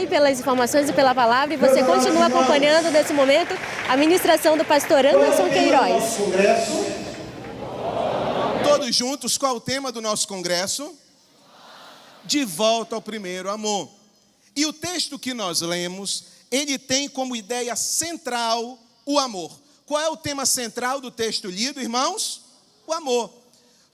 Pelas informações e pela palavra, e você continua acompanhando nesse momento a ministração do pastor Anderson Queiroz. Todos juntos, qual é o tema do nosso congresso? De volta ao primeiro amor. E o texto que nós lemos, ele tem como ideia central o amor. Qual é o tema central do texto lido, irmãos? O amor.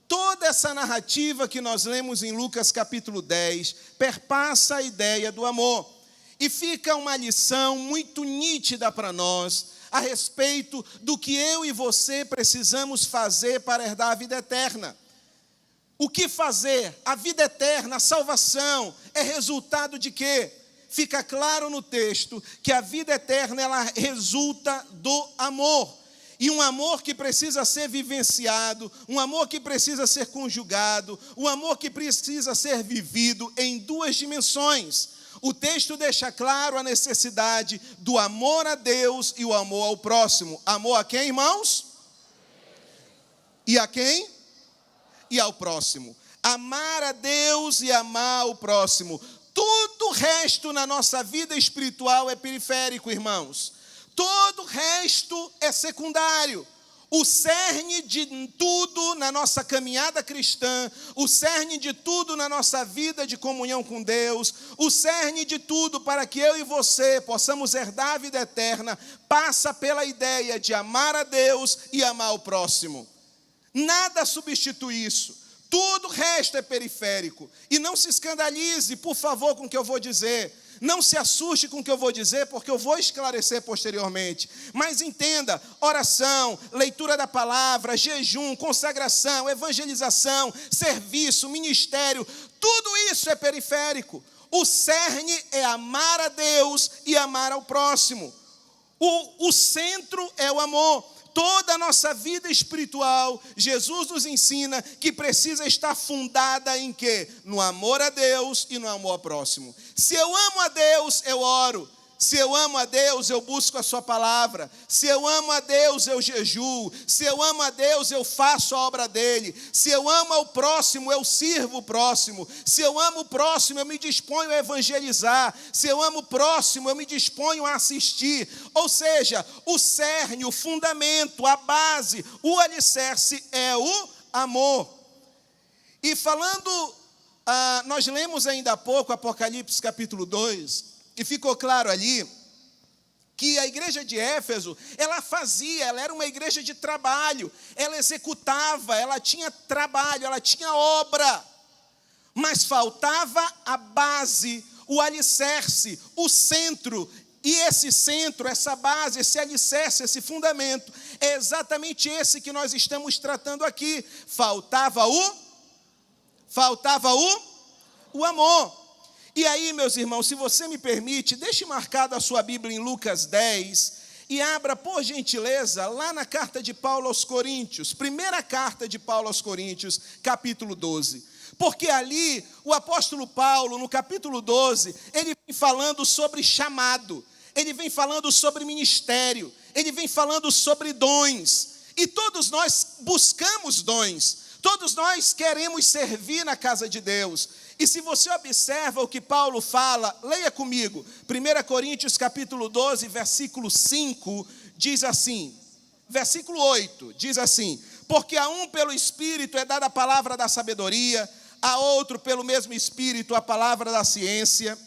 Toda essa narrativa que nós lemos em Lucas capítulo 10 perpassa a ideia do amor. E fica uma lição muito nítida para nós a respeito do que eu e você precisamos fazer para herdar a vida eterna. O que fazer? A vida eterna, a salvação, é resultado de quê? Fica claro no texto que a vida eterna ela resulta do amor. E um amor que precisa ser vivenciado, um amor que precisa ser conjugado, um amor que precisa ser vivido em duas dimensões. O texto deixa claro a necessidade do amor a Deus e o amor ao próximo. Amor a quem, irmãos? E a quem? E ao próximo. Amar a Deus e amar o próximo. Tudo o resto na nossa vida espiritual é periférico, irmãos. Todo o resto é secundário. O cerne de tudo na nossa caminhada cristã, o cerne de tudo na nossa vida de comunhão com Deus, o cerne de tudo para que eu e você possamos herdar a vida eterna, passa pela ideia de amar a Deus e amar o próximo. Nada substitui isso. Tudo o resto é periférico. E não se escandalize, por favor, com o que eu vou dizer. Não se assuste com o que eu vou dizer, porque eu vou esclarecer posteriormente. Mas entenda, oração, leitura da palavra, jejum, consagração, evangelização, serviço, ministério, tudo isso é periférico. O cerne é amar a Deus e amar ao próximo. O centro é o amor. Toda a nossa vida espiritual, Jesus nos ensina que precisa estar fundada em quê? No amor a Deus e no amor ao próximo. Se eu amo a Deus, eu oro. Se eu amo a Deus, eu busco a sua palavra. Se eu amo a Deus, eu jejuo. Se eu amo a Deus, eu faço a obra dele. Se eu amo ao próximo, eu sirvo o próximo. Se eu amo o próximo, eu me disponho a evangelizar. Se eu amo o próximo, eu me disponho a assistir. Ou seja, o cerne, o fundamento, a base, o alicerce é o amor. E falando, nós lemos ainda há pouco Apocalipse capítulo 2, e ficou claro ali que a igreja de Éfeso, ela era uma igreja de trabalho, ela executava, ela tinha trabalho, ela tinha obra, mas faltava a base, o alicerce, o centro. E esse centro, essa base, esse alicerce, esse fundamento, é exatamente esse que nós estamos tratando aqui. Faltava o amor. E aí, meus irmãos, se você me permite, deixe marcada a sua Bíblia em Lucas 10 e abra, por gentileza, lá na carta de Paulo aos Coríntios, primeira carta de Paulo aos Coríntios, capítulo 12. Porque ali, o apóstolo Paulo, no capítulo 12, ele vem falando sobre chamado, ele vem falando sobre ministério, ele vem falando sobre dons. E todos nós buscamos dons, todos nós queremos servir na casa de Deus. E se você observa o que Paulo fala, leia comigo, 1 Coríntios capítulo 12, versículo 5, diz assim, versículo 8, diz assim: porque a um pelo Espírito é dada a palavra da sabedoria, a outro pelo mesmo Espírito a palavra da ciência,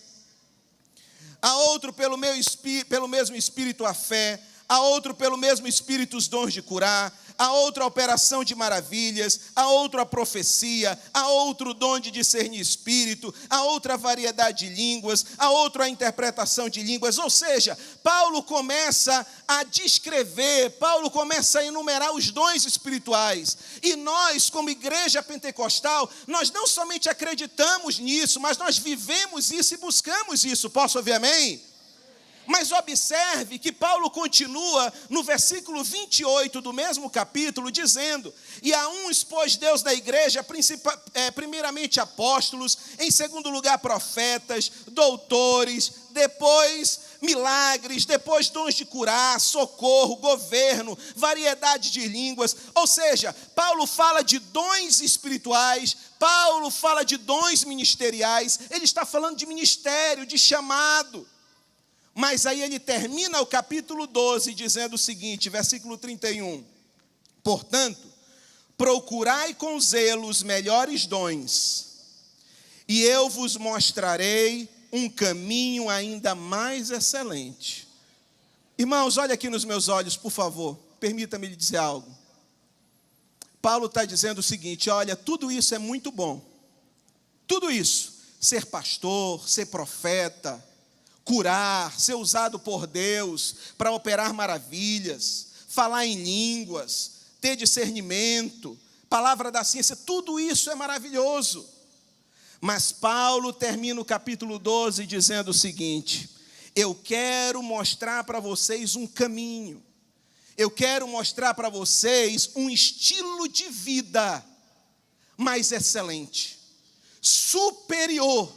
a outro pelo mesmo Espírito a fé, a outro pelo mesmo Espírito os dons de curar, a outra a operação de maravilhas, a outra a profecia, a outro o dom de discernir espírito, a outra a variedade de línguas, a outra a interpretação de línguas. Ou seja, Paulo começa a descrever, Paulo começa a enumerar os dons espirituais. E nós, como igreja pentecostal, nós não somente acreditamos nisso, mas nós vivemos isso e buscamos isso. Posso ouvir amém? Mas observe que Paulo continua no versículo 28 do mesmo capítulo, dizendo: e a uns pôs Deus da igreja, primeiramente apóstolos, em segundo lugar profetas, doutores, depois milagres, depois dons de curar, socorro, governo, variedade de línguas. Ou seja, Paulo fala de dons espirituais, Paulo fala de dons ministeriais, ele está falando de ministério, de chamado. Mas aí ele termina o capítulo 12 dizendo o seguinte, versículo 31. Portanto, procurai com zelo os melhores dons, e eu vos mostrarei um caminho ainda mais excelente. Irmãos, olha aqui nos meus olhos, por favor, permita-me lhe dizer algo. Paulo está dizendo o seguinte, olha, tudo isso é muito bom. Tudo isso, ser pastor, ser profeta, curar, ser usado por Deus para operar maravilhas, falar em línguas, ter discernimento, palavra da ciência, tudo isso é maravilhoso. Mas Paulo termina o capítulo 12 dizendo o seguinte, eu quero mostrar para vocês um caminho, eu quero mostrar para vocês um estilo de vida mais excelente, superior,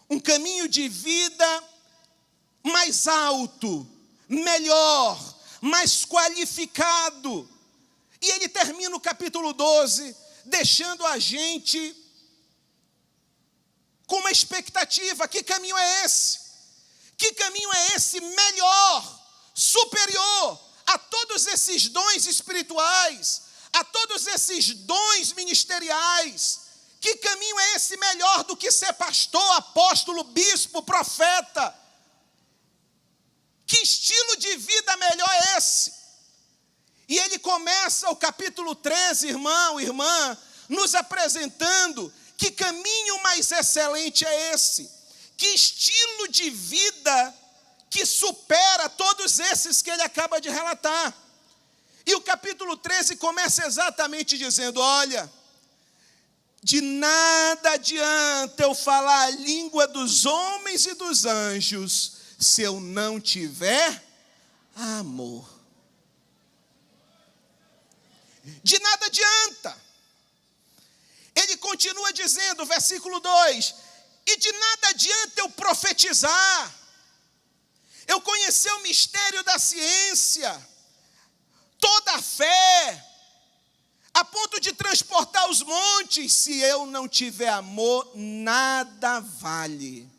um caminho de vida mais alto, melhor, mais qualificado. E ele termina o capítulo 12 deixando a gente com uma expectativa, que caminho é esse? Que caminho é esse melhor, superior a todos esses dons espirituais, a todos esses dons ministeriais? Que caminho é esse melhor do que ser pastor, apóstolo, bispo, profeta? Que estilo de vida melhor é esse? E ele começa o capítulo 13, irmão, irmã, nos apresentando que caminho mais excelente é esse? Que estilo de vida que supera todos esses que ele acaba de relatar? E o capítulo 13 começa exatamente dizendo, olha, de nada adianta eu falar a língua dos homens e dos anjos, se eu não tiver amor. De nada adianta. Ele continua dizendo, versículo 2, e de nada adianta eu profetizar, eu conhecer o mistério da ciência, toda a fé, a ponto de transportar os montes, se eu não tiver amor, nada vale.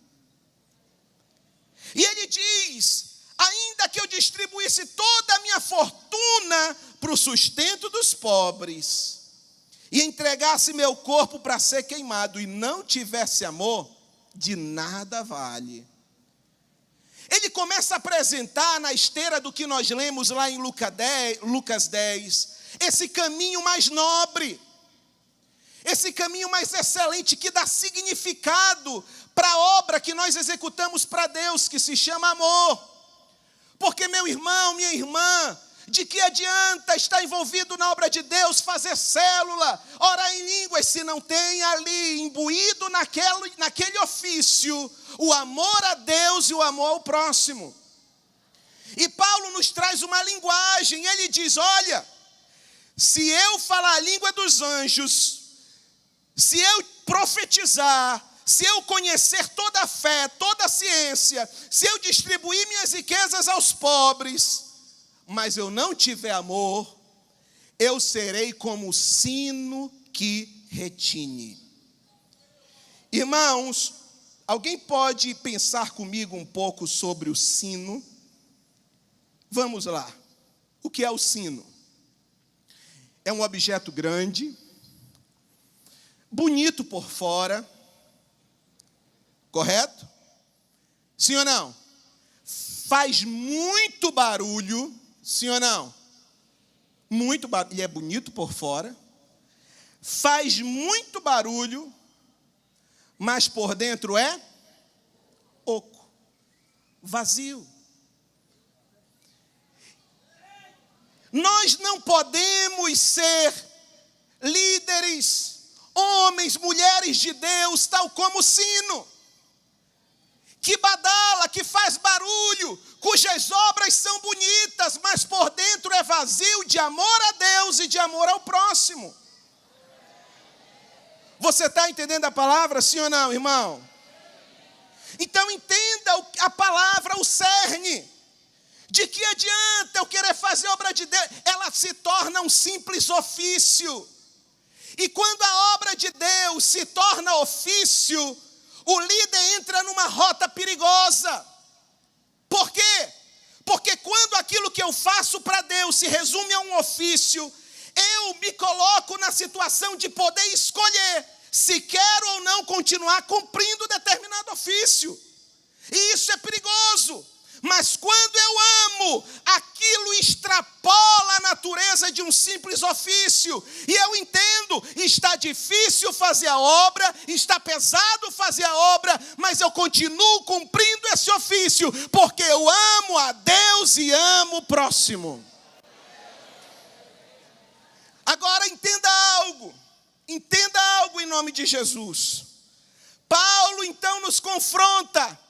E ele diz, ainda que eu distribuísse toda a minha fortuna para o sustento dos pobres, e entregasse meu corpo para ser queimado, e não tivesse amor, de nada vale. Ele começa a apresentar na esteira do que nós lemos lá em Lucas 10, esse caminho mais nobre, esse caminho mais excelente, que dá significado para a obra que nós executamos para Deus, que se chama amor. Porque, meu irmão, minha irmã, de que adianta estar envolvido na obra de Deus, fazer célula, orar em línguas, se não tem ali, imbuído naquele ofício, o amor a Deus e o amor ao próximo? E Paulo nos traz uma linguagem, ele diz, olha, se eu falar a língua dos anjos, se eu profetizar, se eu conhecer toda a fé, toda a ciência, se eu distribuir minhas riquezas aos pobres, mas eu não tiver amor, eu serei como o sino que retine. Irmãos, alguém pode pensar comigo um pouco sobre o sino? Vamos lá. O que é o sino? É um objeto grande, bonito por fora, correto? Sim ou não? Faz muito barulho, sim ou não? Muito barulho, ele é bonito por fora, faz muito barulho, mas por dentro é oco, vazio. Nós não podemos ser líderes, homens, mulheres de Deus, tal como o sino, que badala, que faz barulho, cujas obras são bonitas, mas por dentro é vazio de amor a Deus e de amor ao próximo. Você está entendendo a palavra, sim ou não, irmão? Então entenda a palavra, o cerne De que adianta eu querer fazer a obra de Deus? Ela se torna um simples ofício. E quando a obra de Deus se torna ofício, o líder entra numa rota perigosa. Por quê? Porque quando aquilo que eu faço para Deus se resume a um ofício, eu me coloco na situação de poder escolher se quero ou não continuar cumprindo determinado ofício. E isso é perigoso. Mas quando eu amo, aquilo extrapola a natureza de um simples ofício. E eu entendo, está difícil fazer a obra, está pesado fazer a obra, mas eu continuo cumprindo esse ofício, porque eu amo a Deus e amo o próximo. Agora entenda algo em nome de Jesus. Paulo então nos confronta,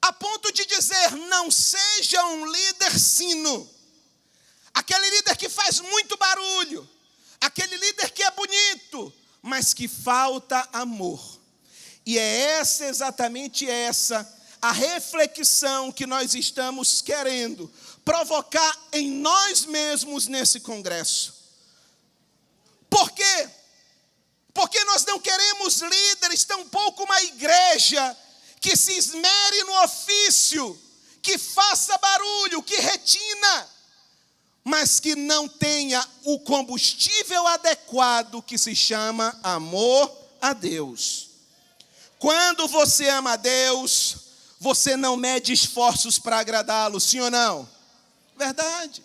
a ponto de dizer, não seja um líder sino. Aquele líder que faz muito barulho. Aquele líder que é bonito, mas que falta amor. E é exatamente essa, a reflexão que nós estamos querendo provocar em nós mesmos nesse congresso. Por quê? Porque nós não queremos líderes, tampouco uma igreja que se esmere no ofício, que faça barulho, que retina, mas que não tenha o combustível adequado que se chama amor a Deus. Quando você ama a Deus, você não mede esforços para agradá-lo, sim ou não? Verdade.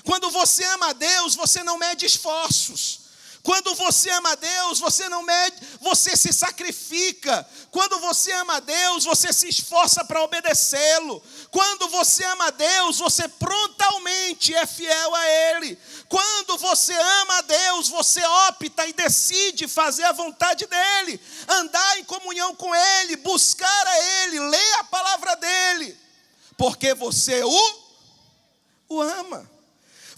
Quando você ama a Deus, você não mede esforços. Quando você ama a Deus, você não mede, você se sacrifica. Quando você ama a Deus, você se esforça para obedecê-lo. Quando você ama a Deus, você prontamente é fiel a Ele. Quando você ama a Deus, você opta e decide fazer a vontade dEle, andar em comunhão com Ele, buscar a Ele, ler a palavra dEle, porque você o ama.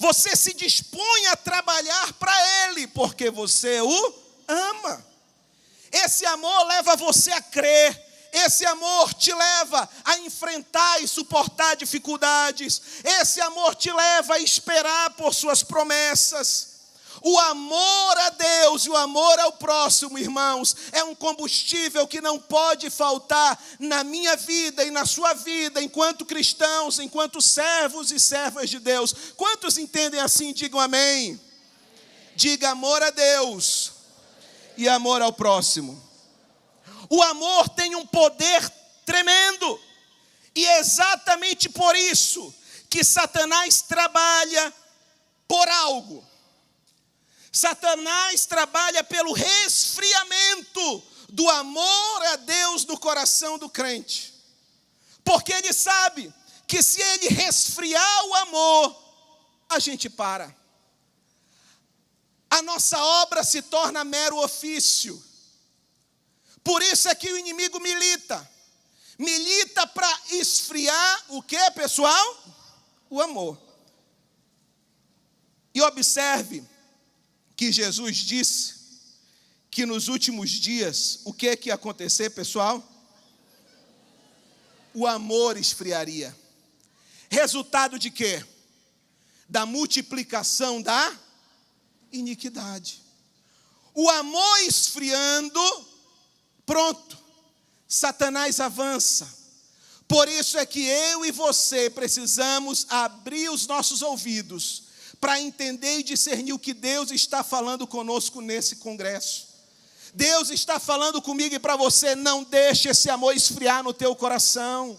Você se dispõe a trabalhar para Ele, porque você o ama. Esse amor leva você a crer. Esse amor te leva a enfrentar e suportar dificuldades. Esse amor te leva a esperar por suas promessas. O amor a Deus e o amor ao próximo, irmãos, é um combustível que não pode faltar na minha vida e na sua vida, enquanto cristãos, enquanto servos e servas de Deus. Quantos entendem assim? Digam amém. Diga amor a Deus e amor ao próximo. O amor tem um poder tremendo, e é exatamente por isso que Satanás trabalha por algo. Satanás trabalha pelo resfriamento do amor a Deus no coração do crente. Porque ele sabe que se ele resfriar o amor, a gente para. A nossa obra se torna mero ofício. Por isso é que o inimigo milita. Milita para esfriar o que, pessoal? O amor. E observe que Jesus disse que nos últimos dias, o que ia acontecer, pessoal? O amor esfriaria. Resultado de quê? Da multiplicação da iniquidade. O amor esfriando, pronto, Satanás avança. Por isso é que eu e você precisamos abrir os nossos ouvidos para entender e discernir o que Deus está falando conosco nesse congresso. Deus está falando comigo e para você, não deixe esse amor esfriar no teu coração.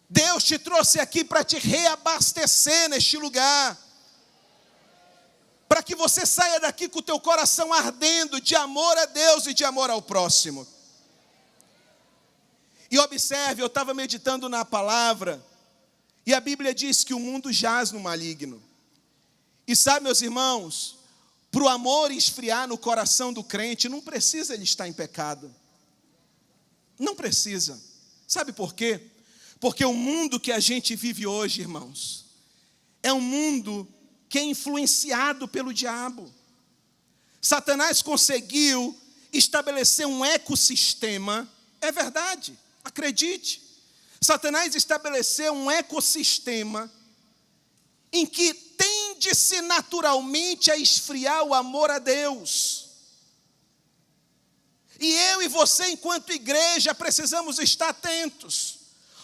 Deus te trouxe aqui para te reabastecer neste lugar, para que você saia daqui com o teu coração ardendo de amor a Deus e de amor ao próximo. E observe, eu estava meditando na palavra, e a Bíblia diz que o mundo jaz no maligno. E sabe, meus irmãos, para o amor esfriar no coração do crente, não precisa ele estar em pecado. Não precisa. Sabe por quê? Porque o mundo que a gente vive hoje, irmãos, é um mundo que é influenciado pelo diabo. Satanás conseguiu estabelecer um ecossistema, é verdade, acredite. Satanás estabeleceu um ecossistema em que tende-se naturalmente a esfriar o amor a Deus. E eu e você, enquanto igreja, precisamos estar atentos,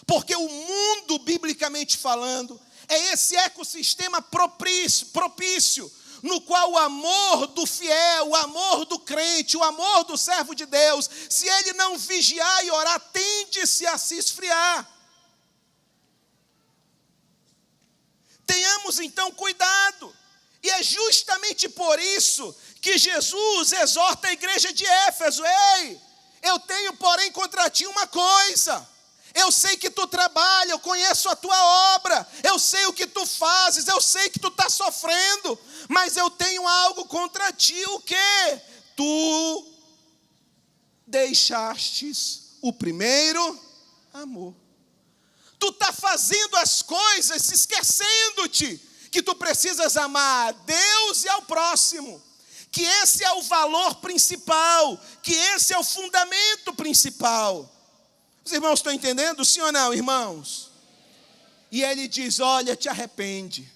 porque o mundo, biblicamente falando, é esse ecossistema propício, no qual o amor do fiel, o amor do crente, o amor do servo de Deus, se ele não vigiar e orar, tende-se a se esfriar. Tenhamos então cuidado, e é justamente por isso que Jesus exorta a igreja de Éfeso: ei, eu tenho porém contra ti uma coisa, eu sei que tu trabalha, eu conheço a tua obra, eu sei o que tu fazes, eu sei que tu está sofrendo, mas eu tenho algo contra ti. O quê? Tu deixastes o primeiro amor. Tu está fazendo as coisas esquecendo-te que tu precisas amar a Deus e ao próximo, que esse é o valor principal, que esse é o fundamento principal. Os irmãos estão entendendo, sim ou não, irmãos? E ele diz: olha, te arrepende.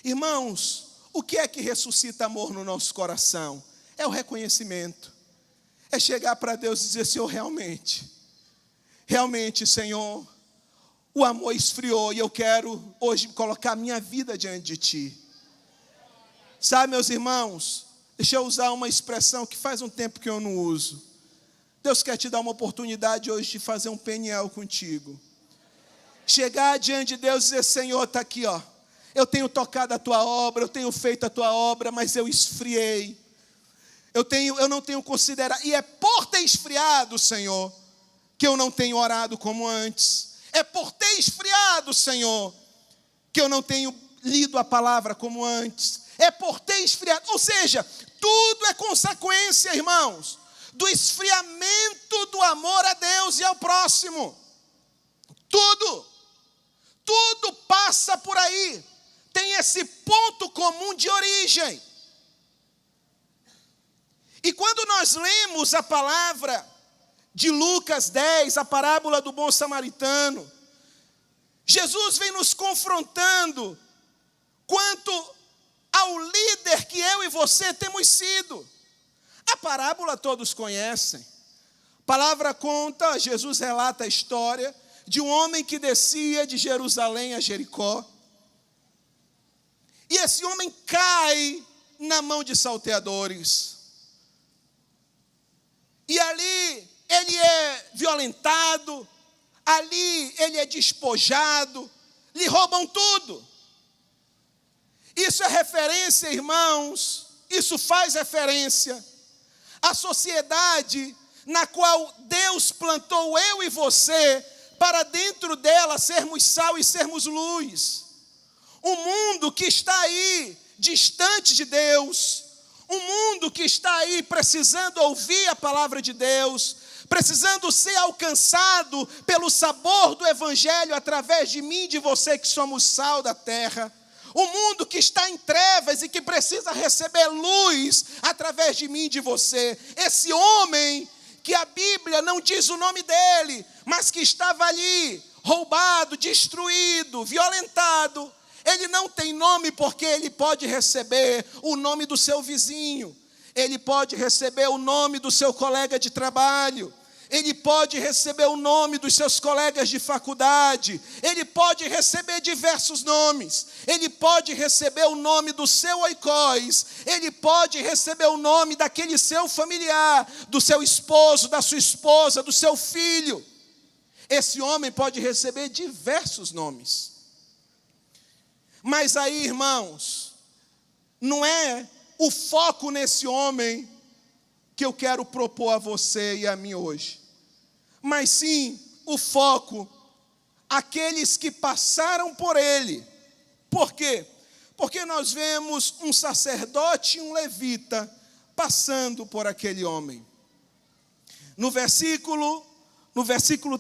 Irmãos, o que é que ressuscita amor no nosso coração? É o reconhecimento. É chegar para Deus e dizer: Senhor, realmente, Senhor, o amor esfriou e eu quero hoje colocar a minha vida diante de Ti. Sabe, meus irmãos, deixa eu usar uma expressão que faz um tempo que eu não uso. Deus quer te dar uma oportunidade hoje de fazer um PNL contigo. Chegar diante de Deus e dizer: Senhor, está aqui, ó. Eu tenho tocado a Tua obra, eu tenho feito a Tua obra, mas eu esfriei. Eu não tenho considerado, e é por ter esfriado, Senhor, que eu não tenho orado como antes. É por ter esfriado, Senhor, que eu não tenho lido a palavra como antes. É por ter esfriado, ou seja, tudo é consequência, irmãos, do esfriamento do amor a Deus e ao próximo. Tudo passa por aí, tem esse ponto comum de origem. E quando nós lemos a palavra de Lucas 10, a parábola do bom samaritano, Jesus vem nos confrontando quanto ao líder que eu e você temos sido. A parábola todos conhecem. A palavra conta, Jesus relata a história de um homem que descia de Jerusalém a Jericó. E esse homem cai na mão de salteadores. E ali ele é violentado, ali ele é despojado, lhe roubam tudo. Isso é referência, irmãos, isso faz referência à sociedade na qual Deus plantou eu e você para dentro dela sermos sal e sermos luz. Um mundo que está aí distante de Deus, um mundo que está aí precisando ouvir a palavra de Deus, precisando ser alcançado pelo sabor do evangelho através de mim e de você que somos sal da terra. Um mundo que está em trevas e que precisa receber luz através de mim e de você. Esse homem que a Bíblia não diz o nome dele, mas que estava ali, roubado, destruído, violentado. Ele não tem nome porque ele pode receber o nome do seu vizinho. Ele pode receber o nome do seu colega de trabalho. Ele pode receber o nome dos seus colegas de faculdade. Ele pode receber diversos nomes. Ele pode receber o nome do seu oikós. Ele pode receber o nome daquele seu familiar, do seu esposo, da sua esposa, do seu filho. Esse homem pode receber diversos nomes. Mas aí, irmãos, não é o foco nesse homem que eu quero propor a você e a mim hoje. Mas sim, o foco, aqueles que passaram por ele. Por quê? Porque nós vemos um sacerdote e um levita passando por aquele homem. No versículo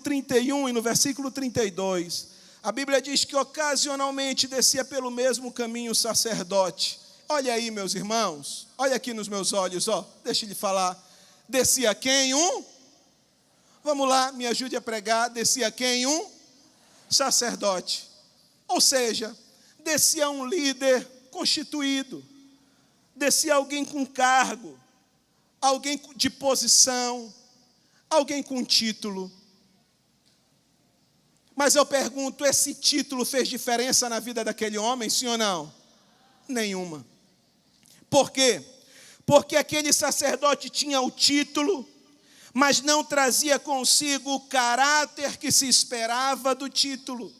31 e no versículo 32, a Bíblia diz que ocasionalmente descia pelo mesmo caminho o sacerdote. Olha aí, meus irmãos, olha aqui nos meus olhos, ó, deixa ele falar. Descia quem? Vamos lá, me ajude a pregar. Descia quem? sacerdote. Ou seja, descia um líder constituído, descia alguém com cargo, alguém de posição, alguém com título. Mas eu pergunto, esse título fez diferença na vida daquele homem, sim ou não? Nenhuma. Por quê? Porque aquele sacerdote tinha o título, mas não trazia consigo o caráter que se esperava do título.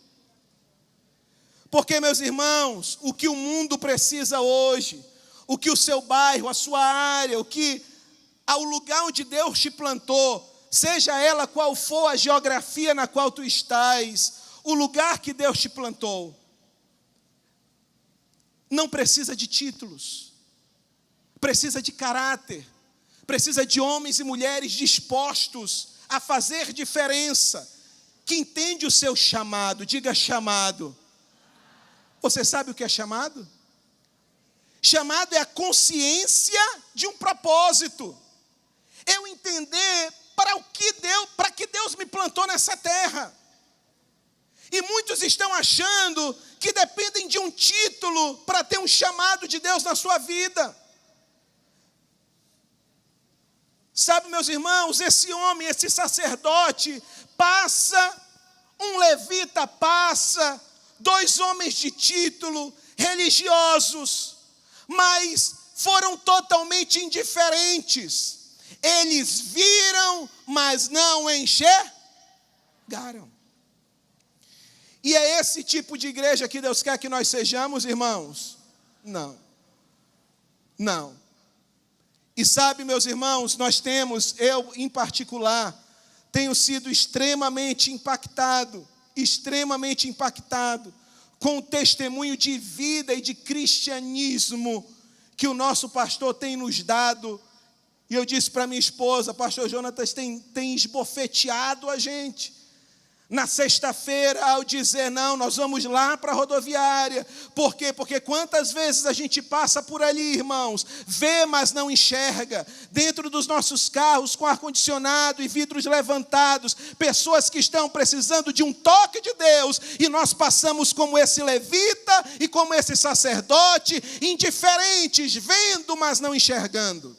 Porque, meus irmãos, o que o mundo precisa hoje, o que o seu bairro, a sua área, o lugar onde Deus te plantou, seja ela qual for a geografia na qual tu estás, o lugar que Deus te plantou, não precisa de títulos, precisa de caráter, precisa de homens e mulheres dispostos a fazer diferença, que entende o seu chamado. Diga chamado. Você sabe o que é chamado? Chamado é a consciência de um propósito. Eu entender para que Deus me plantou nessa terra. E muitos estão achando que dependem de um título para ter um chamado de Deus na sua vida. Sabe, meus irmãos, esse homem, esse sacerdote, um levita passa, 2 homens de título, religiosos, mas foram totalmente indiferentes. Eles viram, mas não enxergaram. E é esse tipo de igreja que Deus quer que nós sejamos, irmãos? Não. Não. E sabe, meus irmãos, eu em particular, tenho sido extremamente impactado com o testemunho de vida e de cristianismo que o nosso pastor tem nos dado. E eu disse para minha esposa, pastor Jonatas tem esbofeteado a gente. Na sexta-feira, ao dizer, não, nós vamos lá para a rodoviária. Por quê? Porque quantas vezes a gente passa por ali, irmãos, vê, mas não enxerga. Dentro dos nossos carros, com ar-condicionado e vidros levantados, pessoas que estão precisando de um toque de Deus, e nós passamos como esse levita e como esse sacerdote, indiferentes, vendo, mas não enxergando.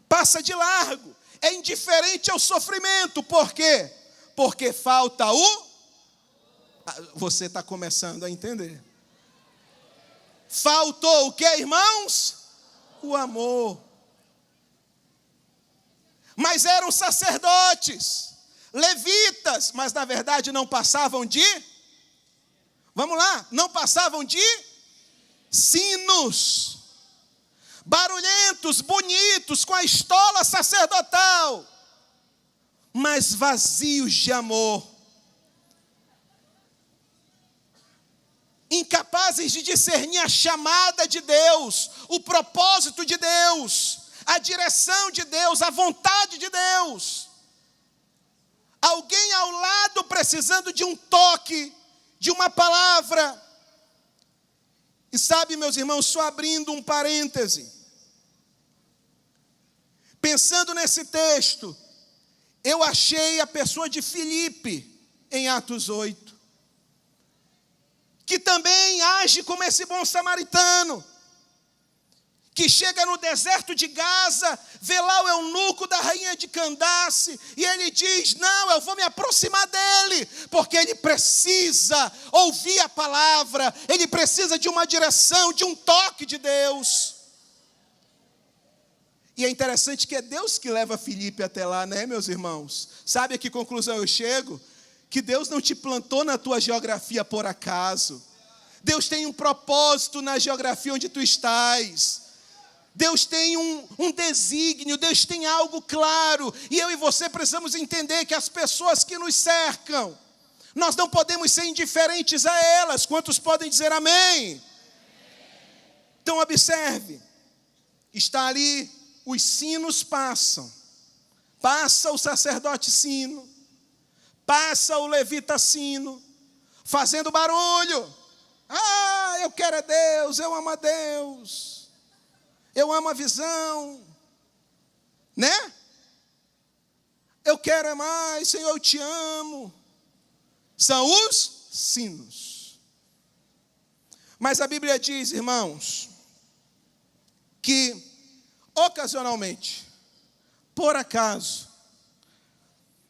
Passa de largo. É indiferente ao sofrimento. Por quê? Porque falta Você está começando a entender. Faltou o que, irmãos? O amor. Mas eram sacerdotes, levitas, mas na verdade não passavam não passavam de sinos. Barulhentos, bonitos, com a estola sacerdotal, mas vazios de amor. Incapazes de discernir a chamada de Deus, o propósito de Deus, a direção de Deus, a vontade de Deus. Alguém ao lado precisando de um toque, de uma palavra. E sabe, meus irmãos, só abrindo um parêntese, pensando nesse texto, eu achei a pessoa de Filipe, em Atos 8, que também age como esse bom samaritano, que chega no deserto de Gaza, vê lá o eunuco da rainha de Candace, e ele diz, não, eu vou me aproximar dele, porque ele precisa ouvir a palavra, ele precisa de uma direção, de um toque de Deus. E é interessante que é Deus que leva Filipe até lá, né, meus irmãos? Sabe a que conclusão eu chego? Que Deus não te plantou na tua geografia por acaso. Deus tem um propósito na geografia onde tu estás. Deus tem um desígnio, Deus tem algo claro. E eu e você precisamos entender que as pessoas que nos cercam, nós não podemos ser indiferentes a elas. Quantos podem dizer amém? Então observe, está ali, os sinos passam. Passa o sacerdote sino, passa o levita sino, fazendo barulho. Ah, eu quero a Deus, eu amo a Deus. Eu amo a visão, né? eu quero é mais, Senhor, eu te amo. São os sinos. Mas a Bíblia diz, irmãos, que ocasionalmente, por acaso,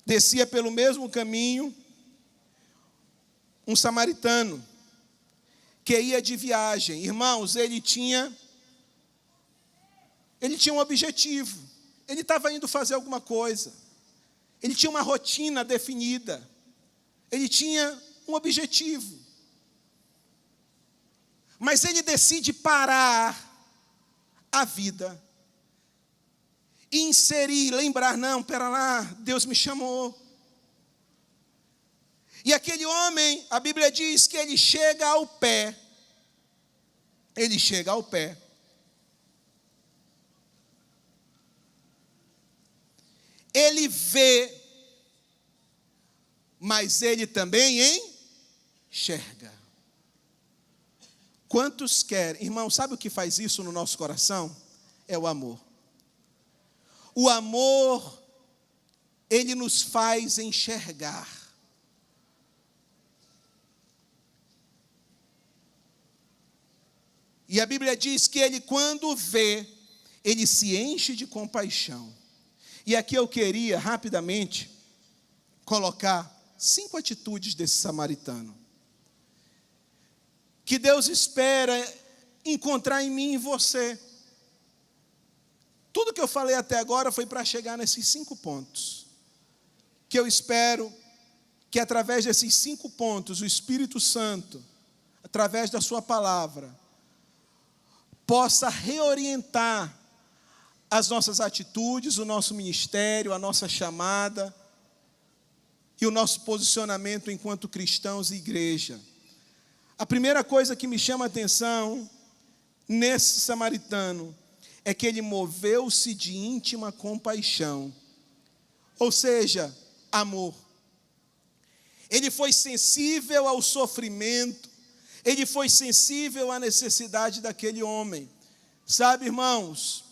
descia pelo mesmo caminho um samaritano que ia de viagem. Irmãos, ele tinha um objetivo. Ele estava indo fazer alguma coisa. Ele tinha uma rotina definida. Ele tinha um objetivo. Mas ele decide parar a vida e inserir, lembrar, não, pera lá, Deus me chamou. E aquele homem, a Bíblia diz que ele chega ao pé. Ele chega ao pé. Ele vê, mas ele também enxerga. Quantos querem? Irmão, sabe o que faz isso no nosso coração? É o amor. O amor, ele nos faz enxergar. E a Bíblia diz que ele, quando vê, ele se enche de compaixão. E aqui eu queria, rapidamente, colocar 5 atitudes desse samaritano. Que Deus espera encontrar em mim e em você. Tudo que eu falei até agora foi para chegar nesses 5 pontos. Que eu espero que através desses 5 pontos, o Espírito Santo, através da sua palavra, possa reorientar as nossas atitudes, o nosso ministério, a nossa chamada e o nosso posicionamento enquanto cristãos e igreja. A primeira coisa que me chama a atenção nesse samaritano é que ele moveu-se de íntima compaixão, ou seja, amor. Ele foi sensível ao sofrimento, ele foi sensível à necessidade daquele homem. Sabe, irmãos,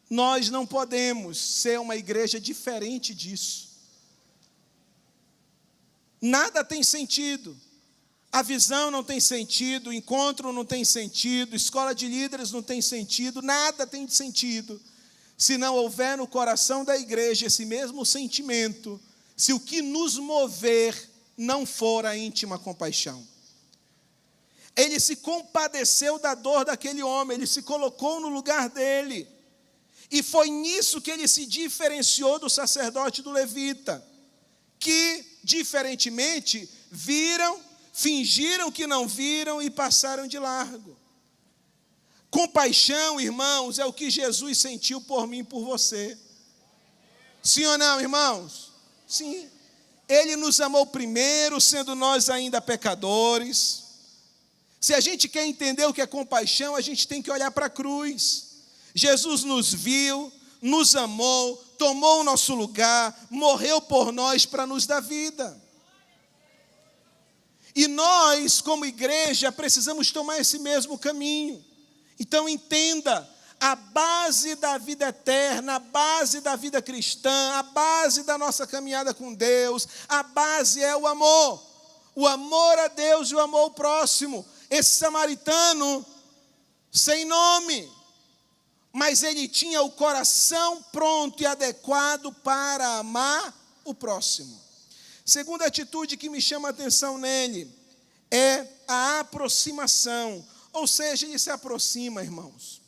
nós não podemos ser uma igreja diferente disso. Nada tem sentido. A visão não tem sentido, o encontro não tem sentido, escola de líderes não tem sentido, nada tem sentido, se não houver no coração da igreja esse mesmo sentimento, se o que nos mover não for a íntima compaixão. Ele se compadeceu da dor daquele homem, ele se colocou no lugar dele, e foi nisso que ele se diferenciou do sacerdote e do levita, que, diferentemente, fingiram que não viram e passaram de largo. Compaixão, irmãos, é o que Jesus sentiu por mim e por você. Sim ou não, irmãos? Sim. Ele nos amou primeiro, sendo nós ainda pecadores. Se a gente quer entender o que é compaixão, a gente tem que olhar para a cruz. Jesus nos viu, nos amou, tomou o nosso lugar, morreu por nós para nos dar vida. E nós, como igreja, precisamos tomar esse mesmo caminho. Então entenda, a base da vida eterna, a base da vida cristã, a base da nossa caminhada com Deus, a base é o amor. O amor a Deus e o amor ao próximo. Esse samaritano, sem nome, mas ele tinha o coração pronto e adequado para amar o próximo. Segunda atitude que me chama a atenção nele é a aproximação. Ou seja, ele se aproxima, irmãos.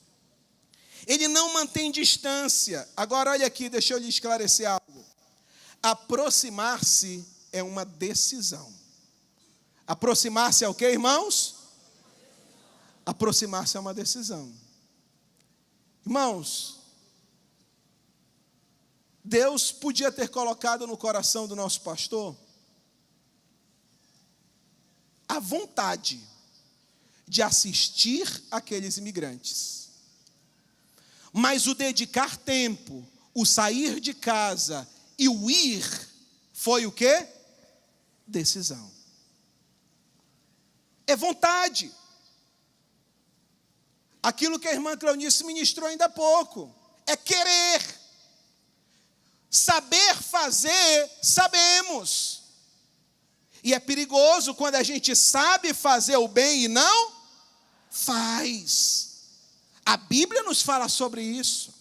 Ele não mantém distância. Agora, olha aqui, deixa eu lhe esclarecer algo. Aproximar-se é uma decisão. Aproximar-se é o quê, irmãos? Aproximar-se é uma decisão. Irmãos, Deus podia ter colocado no coração do nosso pastor a vontade de assistir aqueles imigrantes. Mas o dedicar tempo, o sair de casa e o ir, foi o quê? Decisão. É vontade. Aquilo que a irmã Cleonice ministrou ainda há pouco. É querer. Saber fazer, sabemos. E é perigoso quando a gente sabe fazer o bem e não faz. A Bíblia nos fala sobre isso.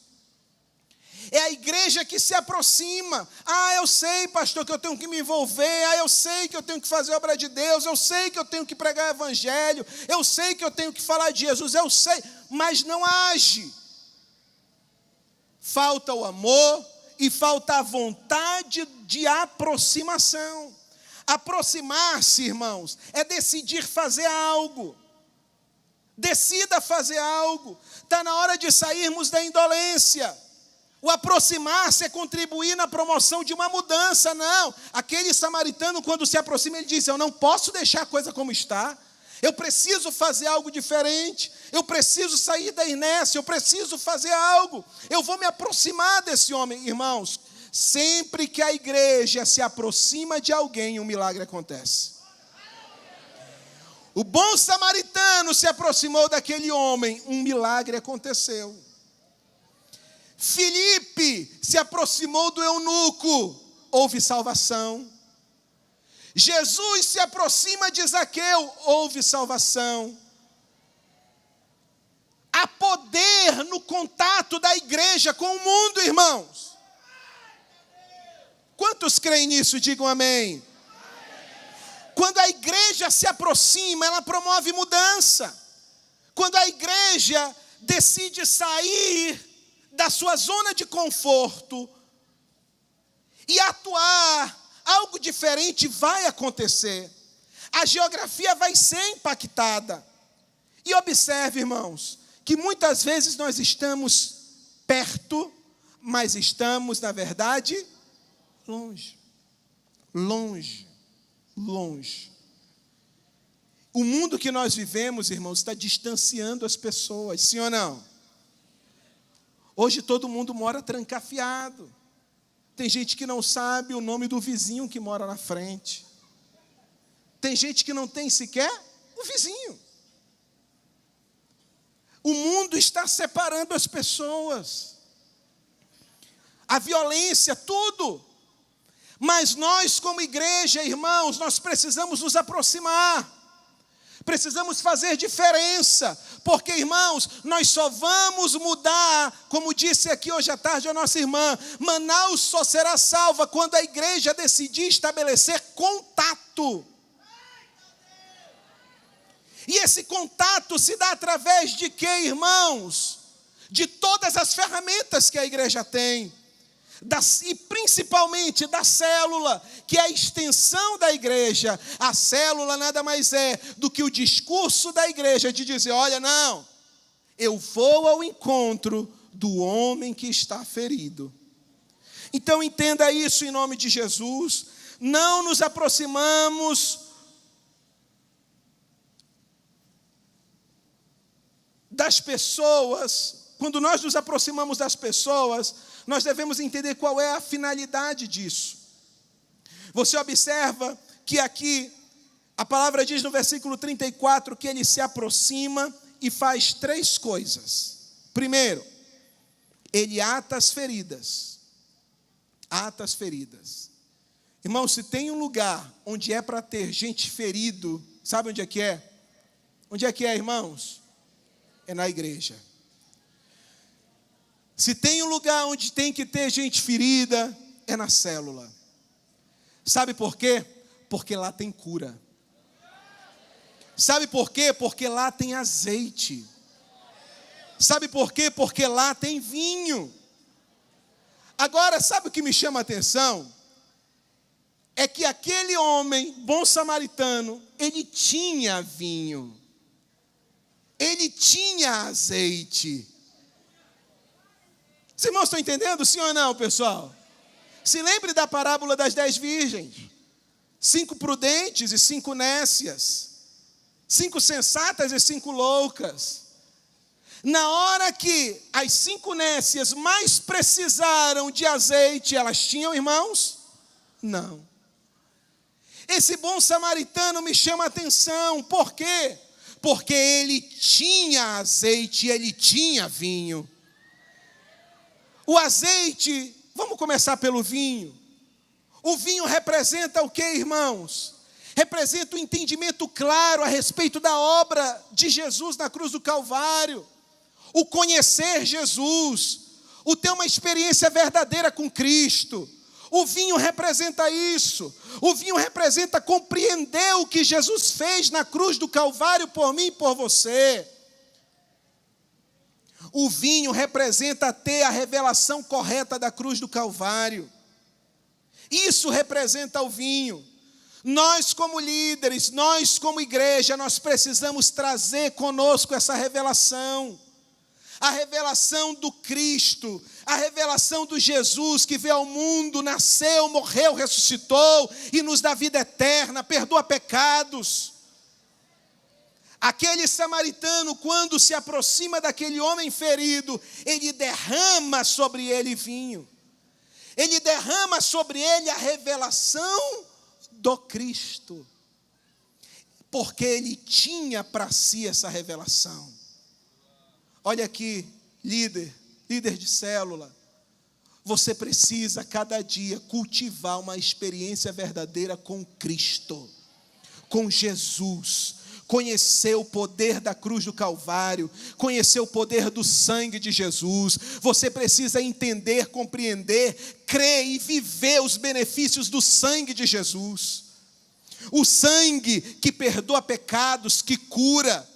É a igreja que se aproxima. Eu sei, pastor, que eu tenho que me envolver. Eu sei que eu tenho que fazer a obra de Deus. Eu sei que eu tenho que pregar o evangelho. Eu sei que eu tenho que falar de Jesus. Eu sei, mas não age. Falta o amor e falta a vontade de aproximação. Aproximar-se, irmãos, é decidir fazer algo. Decida fazer algo. Está na hora de sairmos da indolência. O aproximar-se é contribuir na promoção de uma mudança, não. Aquele samaritano, quando se aproxima, ele diz: eu não posso deixar a coisa como está. Eu preciso fazer algo diferente. Eu preciso sair da inércia. Eu preciso fazer algo. Eu vou me aproximar desse homem. Irmãos, sempre que a igreja se aproxima de alguém, um milagre acontece. O bom samaritano se aproximou daquele homem, um milagre aconteceu. Filipe se aproximou do eunuco, houve salvação. Jesus se aproxima de Zaqueu, houve salvação. Há poder no contato da igreja com o mundo, irmãos. Quantos creem nisso? Digam amém. Quando a igreja se aproxima, ela promove mudança. Quando a igreja decide sair da sua zona de conforto e atuar, algo diferente vai acontecer. A geografia vai ser impactada. E observe, irmãos, que muitas vezes nós estamos perto, mas estamos, na verdade, longe. Longe. Longe. O mundo que nós vivemos, irmãos, está distanciando as pessoas, sim ou não? Hoje todo mundo mora trancafiado. Tem gente que não sabe o nome do vizinho que mora na frente. Tem gente que não tem sequer o vizinho. O mundo está separando as pessoas. A violência, tudo. Mas nós, como igreja, irmãos, nós precisamos nos aproximar. Precisamos fazer diferença, porque, irmãos, nós só vamos mudar, como disse aqui hoje à tarde a nossa irmã, Manaus só será salva quando a igreja decidir estabelecer contato. E esse contato se dá através de quê, irmãos? De todas as ferramentas que a igreja tem. E principalmente da célula, que é a extensão da igreja. A célula nada mais é do que o discurso da igreja de dizer: olha, não, eu vou ao encontro do homem que está ferido. Então entenda isso em nome de Jesus. Não nos aproximamos das pessoas. Quando nós nos aproximamos das pessoas, nós devemos entender qual é a finalidade disso. Você observa que aqui, a palavra diz no versículo 34, que ele se aproxima e faz 3 coisas. Primeiro, ele ata as feridas. Ata as feridas. Irmão, se tem um lugar onde é para ter gente ferido, sabe onde é que é? Onde é que é, irmãos? É na igreja. Se tem um lugar onde tem que ter gente ferida, é na célula. Sabe por quê? Porque lá tem cura. Sabe por quê? Porque lá tem azeite. Sabe por quê? Porque lá tem vinho. Agora, sabe o que me chama a atenção? É que aquele homem, bom samaritano, ele tinha vinho. Ele tinha azeite. Os irmãos estão entendendo, sim ou não, pessoal? Se lembre da parábola das 10 virgens. 5 prudentes e 5 nécias. 5 sensatas e 5 loucas. Na hora que as 5 nécias mais precisaram de azeite, elas tinham, irmãos? Não. Esse bom samaritano me chama a atenção. Por quê? Porque ele tinha azeite e ele tinha vinho. O azeite, Vamos começar pelo vinho. O vinho representa o que, irmãos? Representa o entendimento claro a respeito da obra de Jesus na cruz do Calvário. O conhecer Jesus, o ter uma experiência verdadeira com Cristo. O vinho representa isso. O vinho representa compreender o que Jesus fez na cruz do Calvário por mim e por você. O vinho representa ter a revelação correta da cruz do Calvário. Isso representa o vinho. Nós como líderes, nós como igreja, nós precisamos trazer conosco essa revelação. A revelação do Cristo, a revelação do Jesus que veio ao mundo, nasceu, morreu, ressuscitou e nos dá vida eterna, perdoa pecados. Aquele samaritano, quando se aproxima daquele homem ferido, ele derrama sobre ele vinho. Ele derrama sobre ele a revelação do Cristo. Porque ele tinha para si essa revelação. Olha aqui, líder de célula. Você precisa, cada dia, cultivar uma experiência verdadeira com Cristo, com Jesus. Conhecer o poder da cruz do Calvário, conhecer o poder do sangue de Jesus. Você precisa entender, compreender, crer e viver os benefícios do sangue de Jesus. O sangue que perdoa pecados, que cura.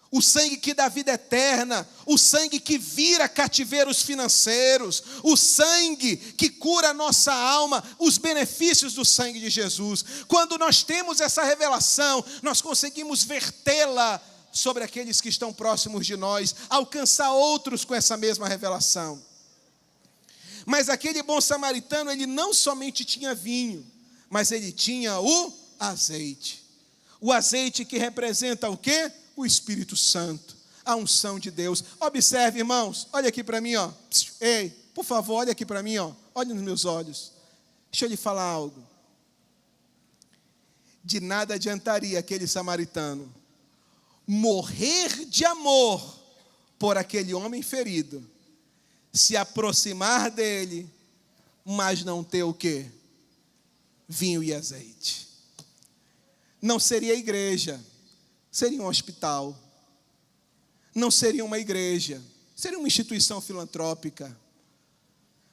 O sangue que dá vida eterna, o sangue que vira cativeiros financeiros, o sangue que cura a nossa alma, os benefícios do sangue de Jesus. Quando nós temos essa revelação, nós conseguimos vertê-la sobre aqueles que estão próximos de nós, alcançar outros com essa mesma revelação. Mas aquele bom samaritano, ele não somente tinha vinho, mas ele tinha o azeite. O azeite que representa o quê? O Espírito Santo, a unção de Deus. Observe, irmãos, olha aqui para mim, ó. Ei, por favor, olha aqui para mim, ó. Olha nos meus olhos. Deixa eu lhe falar algo. De nada adiantaria aquele samaritano morrer de amor por aquele homem ferido, se aproximar dele, mas não ter o quê? Vinho e azeite. Não seria igreja. Seria um hospital, não seria uma igreja, seria uma instituição filantrópica,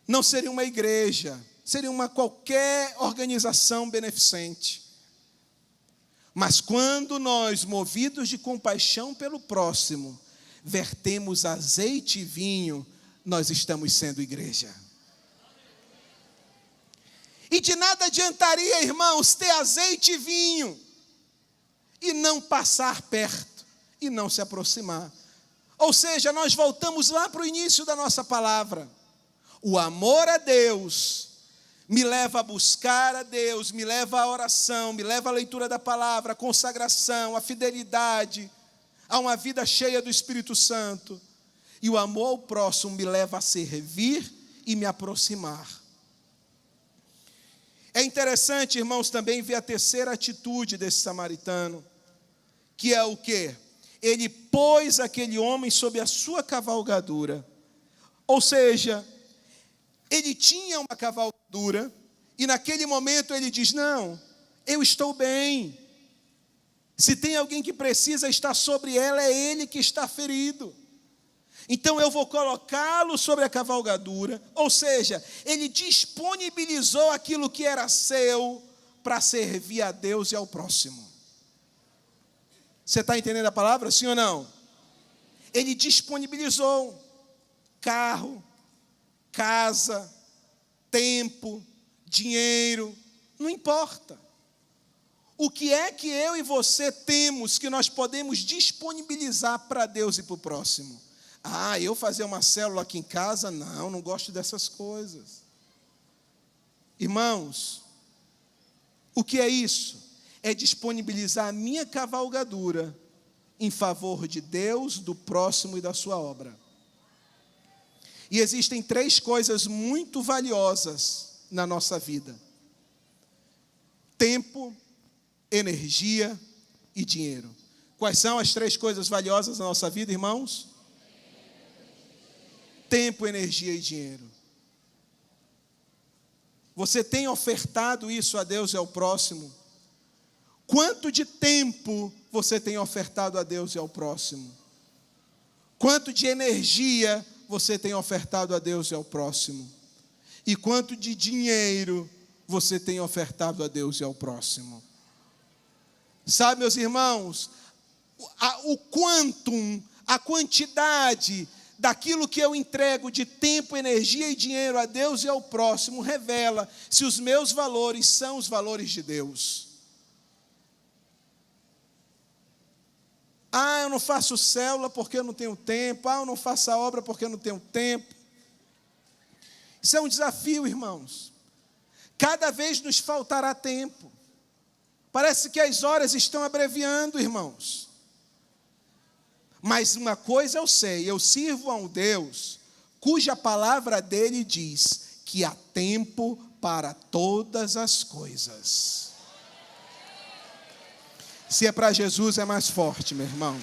não seria uma igreja, seria qualquer organização beneficente. Mas quando nós, movidos de compaixão pelo próximo, vertemos azeite e vinho, nós estamos sendo igreja. E de nada adiantaria, irmãos, ter azeite e vinho, e não passar perto, e não se aproximar. Ou seja, nós voltamos lá para o início da nossa palavra. O amor a Deus me leva a buscar a Deus, me leva à oração, me leva à leitura da palavra, à consagração, à fidelidade, a uma vida cheia do Espírito Santo. E o amor ao próximo me leva a servir e me aproximar. É interessante, irmãos, também ver a terceira atitude desse samaritano, que é o quê? Ele pôs aquele homem sob a sua cavalgadura. Ou seja, ele tinha uma cavalgadura, e naquele momento ele diz, não, eu estou bem. Se tem alguém que precisa estar sobre ela, é ele que está ferido. Então eu vou colocá-lo sobre a cavalgadura. Ou seja, ele disponibilizou aquilo que era seu para servir a Deus e ao próximo. Você está entendendo a palavra, sim ou não? Ele disponibilizou carro, casa, tempo, dinheiro, não importa. O que é que eu e você temos que nós podemos disponibilizar para Deus e para o próximo? Ah, eu fazer uma célula aqui em casa? Não gosto dessas coisas. Irmãos, o que é isso? É disponibilizar a minha cavalgadura em favor de Deus, do próximo e da sua obra. E existem 3 coisas muito valiosas na nossa vida: tempo, energia e dinheiro. Quais são as 3 coisas valiosas na nossa vida, irmãos? Tempo, energia e dinheiro. Você tem ofertado isso a Deus e ao próximo? Quanto de tempo você tem ofertado a Deus e ao próximo? Quanto de energia você tem ofertado a Deus e ao próximo? E quanto de dinheiro você tem ofertado a Deus e ao próximo? Sabe, meus irmãos, o quantum, a quantidade daquilo que eu entrego de tempo, energia e dinheiro a Deus e ao próximo revela se os meus valores são os valores de Deus. Eu não faço célula porque eu não tenho tempo. Eu não faço a obra porque eu não tenho tempo. Isso é um desafio, irmãos. Cada vez nos faltará tempo. Parece que as horas estão abreviando, irmãos. Mas uma coisa eu sei, eu sirvo a um Deus cuja palavra dele diz que há tempo para todas as coisas. Se é para Jesus, é mais forte, meu irmão.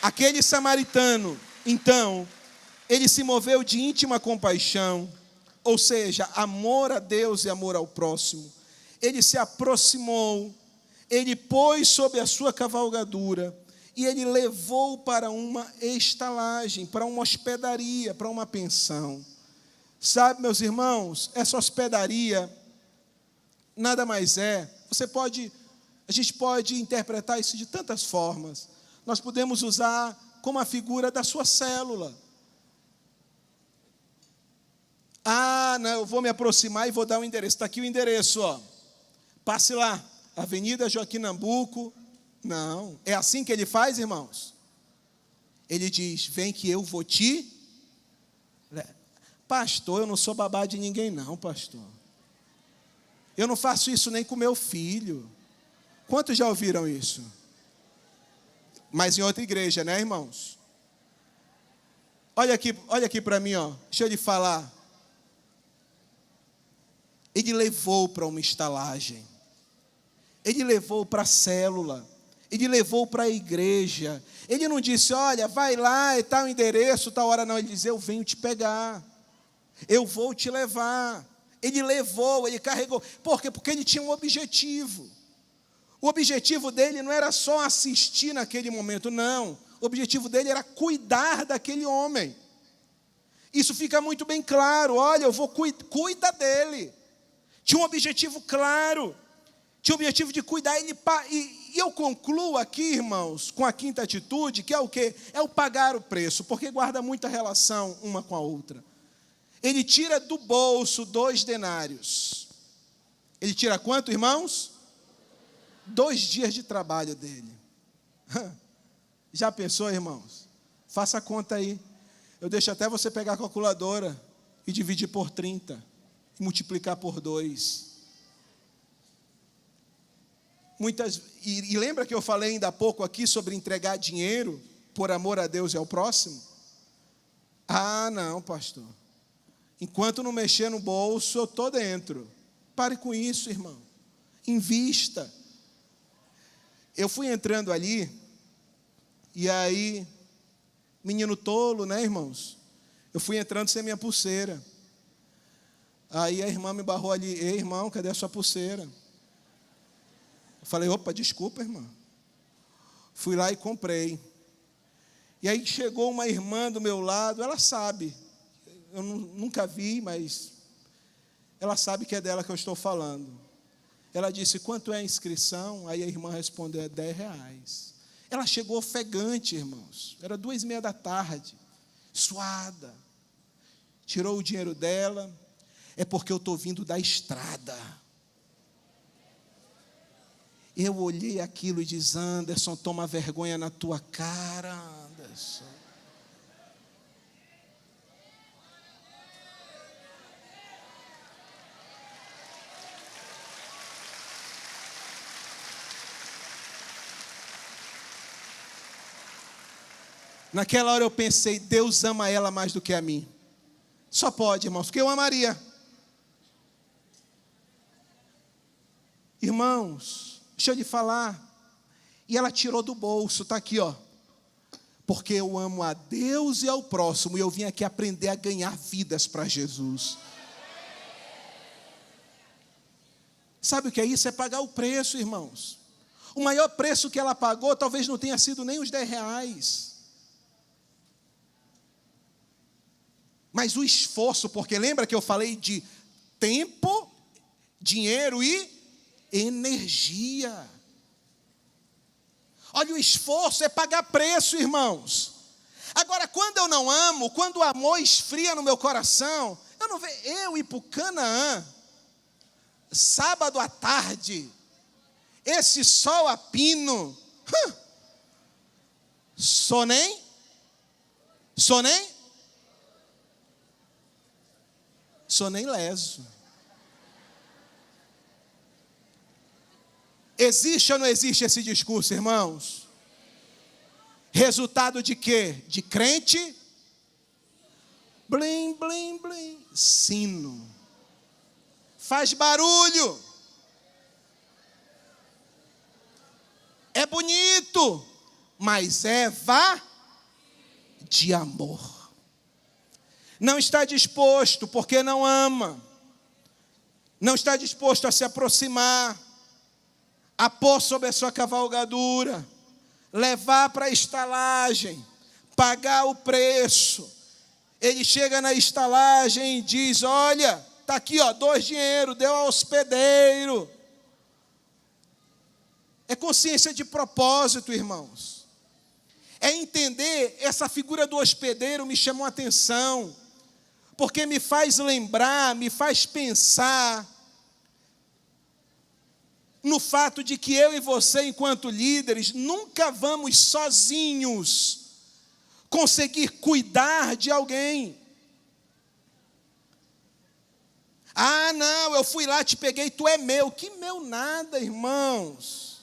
Aquele samaritano, então, ele se moveu de íntima compaixão, ou seja, amor a Deus e amor ao próximo. Ele se aproximou, ele pôs sobre a sua cavalgadura e ele levou para uma estalagem, para uma hospedaria, para uma pensão. Sabe, meus irmãos, essa hospedaria nada mais é, a gente pode interpretar isso de tantas formas. Nós podemos usar como a figura da sua célula. Não, eu vou me aproximar e vou dar o endereço. Está aqui o endereço, ó. Passe lá, Avenida Joaquim Nabuco. Não, é assim que ele faz, irmãos? Ele diz, vem que eu vou te... Pastor, eu não sou babá de ninguém não, pastor. Eu não faço isso nem com meu filho. Quantos já ouviram isso? Mas em outra igreja, né, irmãos? Olha aqui para mim, ó. Deixa eu lhe falar. Ele levou para uma estalagem. Ele levou para a célula. Ele levou para a igreja. Ele não disse, olha, vai lá, e tal endereço, tal hora. Não, ele disse, eu venho te pegar. Eu vou te levar. Ele levou, ele carregou. Por quê? Porque ele tinha um objetivo. O objetivo dele não era só assistir naquele momento, não. O objetivo dele era cuidar daquele homem. Isso fica muito bem claro. Olha, eu vou cuidar dele. Tinha um objetivo claro. Tinha o objetivo de cuidar. E eu concluo aqui, irmãos, com a quinta atitude, que é o quê? É o pagar o preço, porque guarda muita relação uma com a outra. Ele tira do bolso 2 denários. Ele tira quanto, irmãos? 2 dias de trabalho dele. Já pensou, irmãos? Faça a conta aí. Eu deixo até você pegar a calculadora e dividir por 30. E multiplicar por 2. E lembra que eu falei ainda há pouco aqui sobre entregar dinheiro por amor a Deus e ao próximo? Não, pastor. Enquanto não mexer no bolso, eu estou dentro. Pare com isso, irmão. Invista. Eu fui entrando ali, e aí, menino tolo, né, irmãos? Eu fui entrando sem minha pulseira. Aí a irmã me barrou ali. Ei, irmão, cadê a sua pulseira? Eu falei, opa, desculpa, irmã. Fui lá e comprei. E aí chegou uma irmã do meu lado, ela sabe. Eu nunca vi, mas ela sabe que é dela que eu estou falando. Ela disse, quanto é a inscrição? Aí a irmã respondeu, é R$10. Ela chegou ofegante, irmãos. Era 2:30 da tarde, suada. Tirou o dinheiro dela. É porque eu estou vindo da estrada. Eu olhei aquilo e disse, Anderson, toma vergonha na tua cara, Anderson. Naquela hora eu pensei, Deus ama ela mais do que a mim. Só pode, irmãos, porque eu amaria. Irmãos, deixa eu lhe falar. E ela tirou do bolso, está aqui, ó. porque eu amo a Deus e ao próximo, e eu vim aqui aprender a ganhar vidas para Jesus. Sabe o que é isso? É pagar o preço, irmãos. O maior preço que ela pagou talvez não tenha sido nem os 10 reais. Mas o esforço, porque lembra que eu falei de tempo, dinheiro e energia. Olha, o esforço é pagar preço, irmãos. Agora, quando eu não amo, quando o amor esfria no meu coração, eu não vejo eu ir para o Canaã, sábado à tarde, esse sol a pino, sou nem leso. Existe ou não existe esse discurso, irmãos? Resultado de quê? De crente? Blim, blim, blim. Sino. Faz barulho. É bonito, mas é de amor. Não está disposto porque não ama. Não está disposto a se aproximar, a pôr sobre a sua cavalgadura, levar para a estalagem, pagar o preço. Ele chega na estalagem e diz: olha, está aqui, 2 dinheiros, deu ao hospedeiro. É consciência de propósito, irmãos. É entender, essa figura do hospedeiro me chamou a atenção, porque me faz lembrar, me faz pensar no fato de que eu e você, enquanto líderes, nunca vamos sozinhos conseguir cuidar de alguém. Ah, não, eu fui lá, te peguei, tu é meu. Que meu nada, irmãos.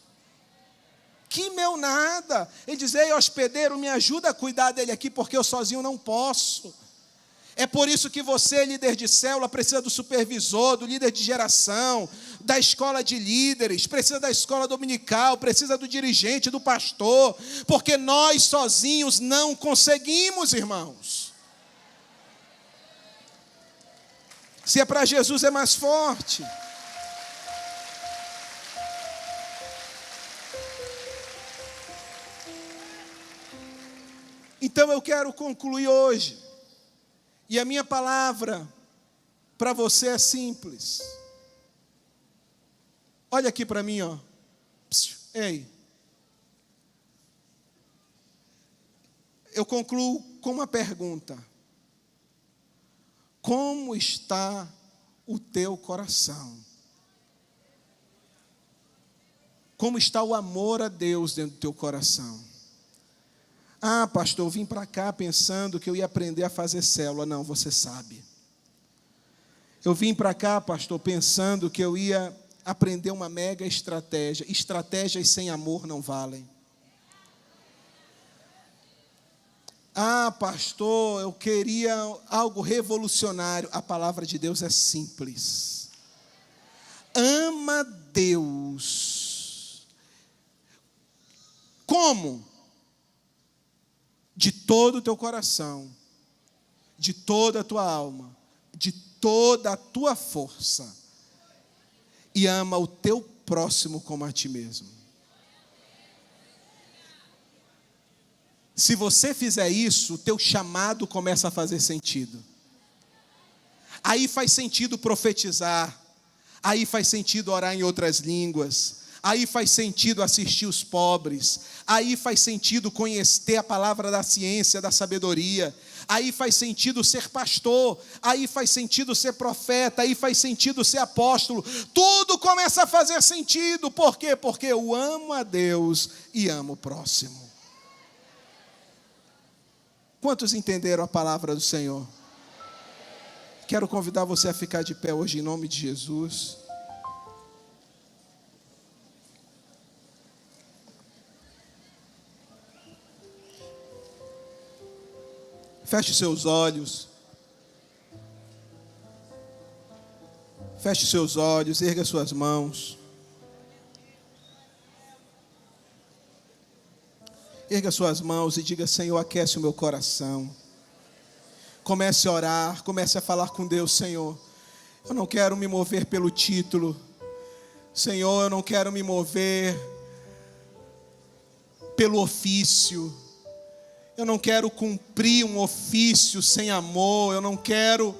Que meu nada. Ele diz: ei, hospedeiro, me ajuda a cuidar dele aqui, porque eu sozinho não posso. É por isso que você, líder de célula, precisa do supervisor, do líder de geração, da escola de líderes, precisa da escola dominical, precisa do dirigente, do pastor, porque nós sozinhos não conseguimos, irmãos. Se é para Jesus, é mais forte. Então eu quero concluir hoje. E a minha palavra para você é simples. Olha aqui para mim, ó. Ei. Eu concluo com uma pergunta. Como está o teu coração? Como está o amor a Deus dentro do teu coração? Ah, pastor, eu vim para cá pensando que eu ia aprender a fazer célula. Não, você sabe. Eu vim para cá, pastor, pensando que eu ia aprender uma mega estratégia. Estratégias sem amor não valem. Ah, pastor, eu queria algo revolucionário. A palavra de Deus é simples. Ama Deus. Como? De todo o teu coração, de toda a tua alma, de toda a tua força, e ama o teu próximo como a ti mesmo. Se você fizer isso, o teu chamado começa a fazer sentido. Aí faz sentido profetizar, aí faz sentido orar em outras línguas, aí faz sentido assistir os pobres, aí faz sentido conhecer a palavra da ciência, da sabedoria, aí faz sentido ser pastor, aí faz sentido ser profeta, aí faz sentido ser apóstolo. Tudo começa a fazer sentido. Por quê? Porque eu amo a Deus e amo o próximo. Quantos entenderam a palavra do Senhor? Quero convidar você a ficar de pé hoje em nome de Jesus. Feche seus olhos. Feche seus olhos, erga suas mãos. Erga suas mãos e diga: Senhor, aquece o meu coração. Comece a orar, comece a falar com Deus. Senhor, eu não quero me mover pelo título. Senhor, eu não quero me mover pelo ofício. Eu não quero cumprir um ofício sem amor. Eu não quero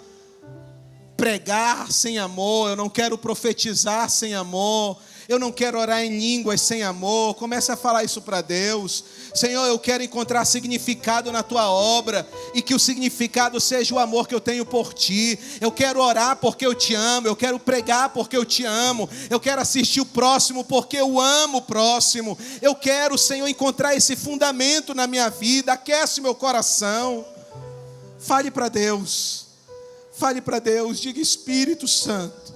pregar sem amor. Eu não quero profetizar sem amor. Eu não quero orar em línguas sem amor. Comece a falar isso para Deus. Senhor, eu quero encontrar significado na tua obra, e que o significado seja o amor que eu tenho por ti. Eu quero orar porque eu te amo. Eu quero pregar porque eu te amo. Eu quero assistir o próximo porque eu amo o próximo. Eu quero, Senhor, encontrar esse fundamento na minha vida. Aquece meu coração. Fale para Deus. Fale para Deus. Diga: Espírito Santo,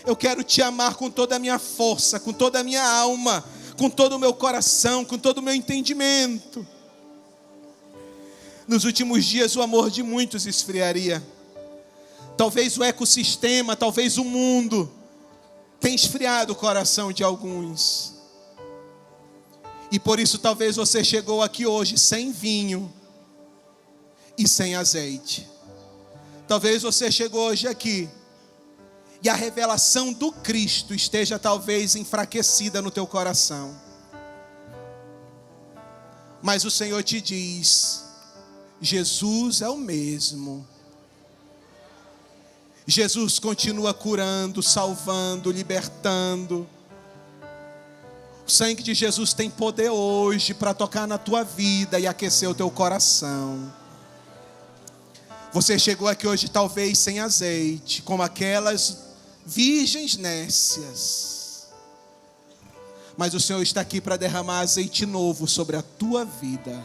eu quero te amar com toda a minha força, com toda a minha alma, com todo o meu coração, com todo o meu entendimento. Nos últimos dias o amor de muitos esfriaria. Talvez o ecossistema, talvez o mundo tenha esfriado o coração de alguns. E por isso talvez você chegou aqui hoje sem vinho e sem azeite. Talvez você chegou hoje aqui e a revelação do Cristo esteja talvez enfraquecida no teu coração. Mas o Senhor te diz: Jesus é o mesmo. Jesus continua curando, salvando, libertando. O sangue de Jesus tem poder hoje para tocar na tua vida e aquecer o teu coração. Você chegou aqui hoje talvez sem azeite, como aquelas virgens nécias. Mas o Senhor está aqui para derramar azeite novo sobre a tua vida.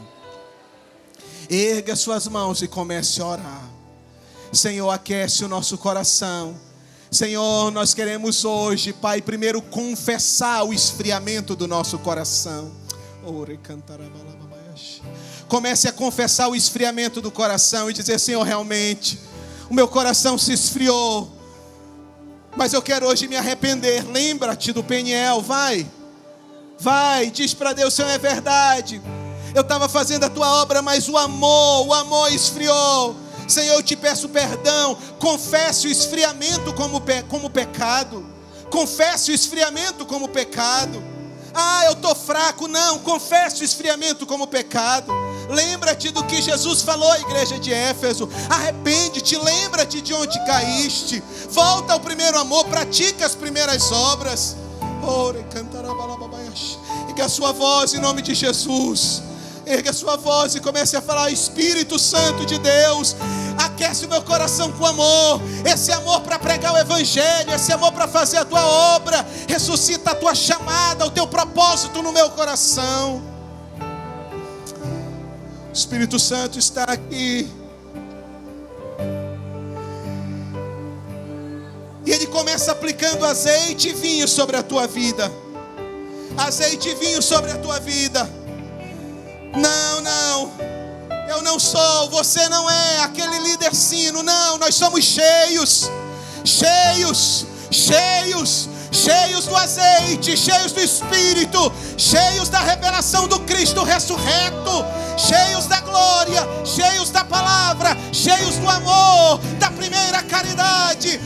Erga suas mãos e comece a orar. Senhor, aquece o nosso coração. Senhor, nós queremos hoje, Pai, primeiro confessar o esfriamento do nosso coração. Comece a confessar o esfriamento do coração e dizer: Senhor, realmente o meu coração se esfriou, mas eu quero hoje me arrepender. Lembra-te do Peniel, vai, diz para Deus: Senhor, é verdade, eu estava fazendo a tua obra, mas o amor esfriou. Senhor, eu te peço perdão. Confesse o esfriamento como pecado. Confesse o esfriamento como pecado. Ah, eu estou fraco. Não, confesse o esfriamento como pecado. Lembra-te do que Jesus falou à igreja de Éfeso. Arrepende-te, lembra-te de onde caíste. Volta ao primeiro amor, pratica as primeiras obras. Erga a sua voz em nome de Jesus. Erga a sua voz e comece a falar: Espírito Santo de Deus, aquece o meu coração com amor. Esse amor para pregar o Evangelho, esse amor para fazer a tua obra. Ressuscita a tua chamada, o teu propósito no meu coração. O Espírito Santo está aqui. E Ele começa aplicando azeite e vinho sobre a tua vida. Azeite e vinho sobre a tua vida. Não, eu não sou, você não é aquele líder sino. Não, nós somos cheios do azeite, cheios do Espírito, cheios da revelação do Cristo ressurreto, cheios da glória, cheios da palavra, cheios do amor, da primeira caridade.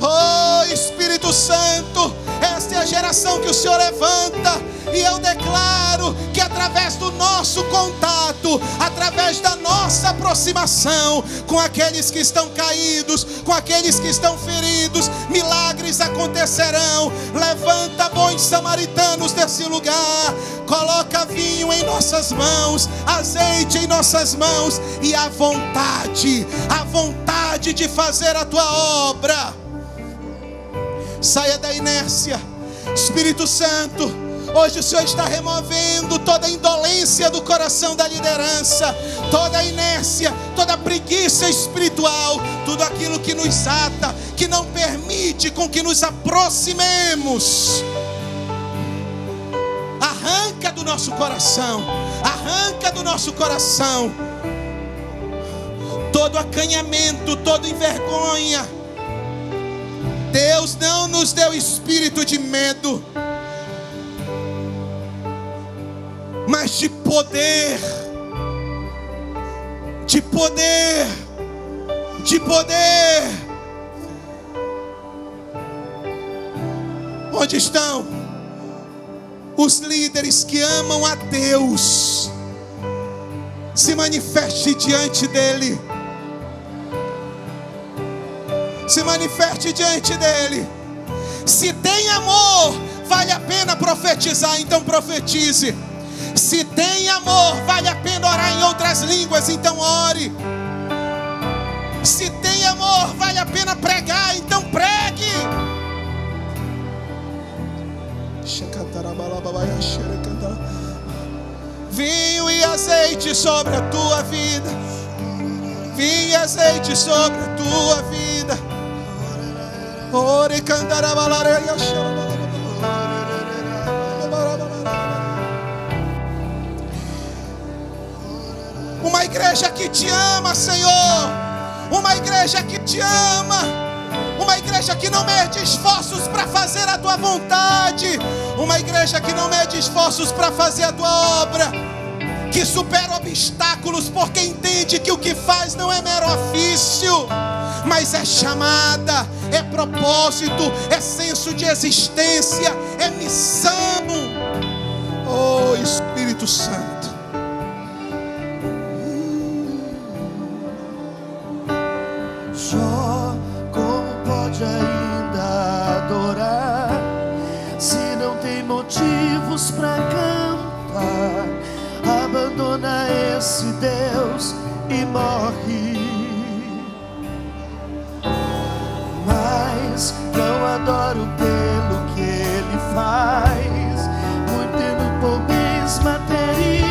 Oh, Espírito Santo, esta é a geração que o Senhor levanta. E eu declaro que através do nosso contato, através da nossa aproximação com aqueles que estão caídos, com aqueles que estão feridos, milagres acontecerão. Levanta bons samaritanos desse lugar. Coloca vinho em nossas mãos, azeite em nossas mãos, e a vontade de fazer a tua obra. Saia da inércia. Espírito Santo, hoje o Senhor está removendo toda a indolência do coração da liderança, toda a inércia, toda a preguiça espiritual, tudo aquilo que nos ata, que não permite com que nos aproximemos. Arranca do nosso coração todo acanhamento, toda envergonha. Deus não nos deu espírito de medo. mas de poder, de poder, de poder. Onde estão os líderes que amam a Deus? Se manifeste diante dele. Se manifeste diante dele. Se tem amor, vale a pena profetizar, então profetize. Se tem amor, vale a pena orar em outras línguas, então ore. Se tem amor, vale a pena pregar, então pregue. Vinho e azeite sobre a tua vida. Vinho e azeite sobre a tua vida. Ore candarabalareia. Uma igreja que te ama, Senhor. Uma igreja que te ama. Uma igreja que não mede esforços para fazer a tua vontade. Uma igreja que não mede esforços para fazer a tua obra. Que supera obstáculos porque entende que o que faz não é mero ofício, mas é chamada, é propósito, é senso de existência, é missão. Oh, Espírito Santo. Só como pode ainda adorar se não tem motivos para cantar? Abandona esse Deus e morre. Mas não adoro pelo que ele faz, muito tendo bens materiais.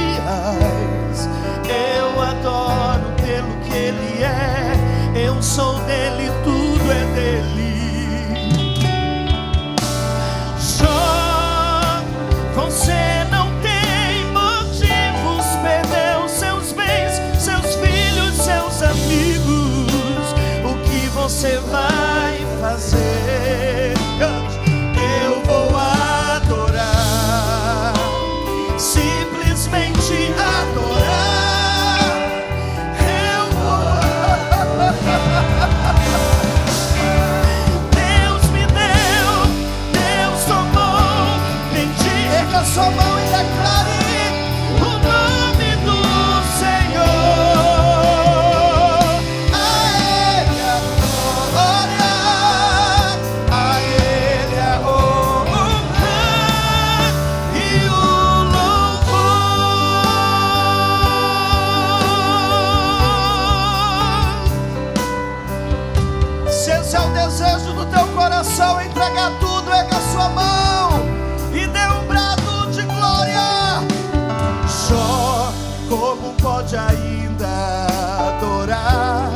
Eu adoro pelo que ele é. Eu sou dele, tudo é dele. Só você não tem motivos, perdeu seus bens, seus filhos, seus amigos. O que você vai fazer? Eu vou adorar, simplesmente adorar. Eu vou. Deus me deu, Deus tomou, erga sua mão e declare o nome do Senhor. A Ele a glória, a Ele a honra e o louvor. Se esse é o desejo do teu coração, entregar tudo, erga sua mão e dê um brado de glória. Só como pode ainda adorar?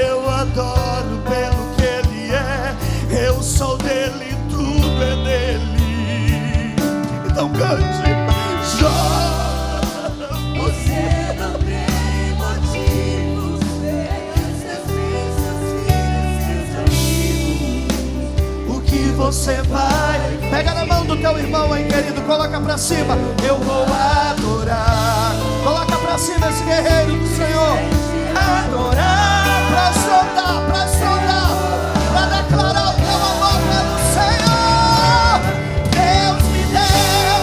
Eu adoro pelo que ele é. Eu sou dele, tudo é dele. Então cante. Só Você não tem motivos, seus filhos, seus amigos. o que você vai. Pega na mão do teu irmão aí, querido, coloca pra cima. Eu vou adorar. Coloca pra cima esse guerreiro do Senhor. Adorar, pra soltar, pra declarar o teu amor pelo Senhor. Deus me deu,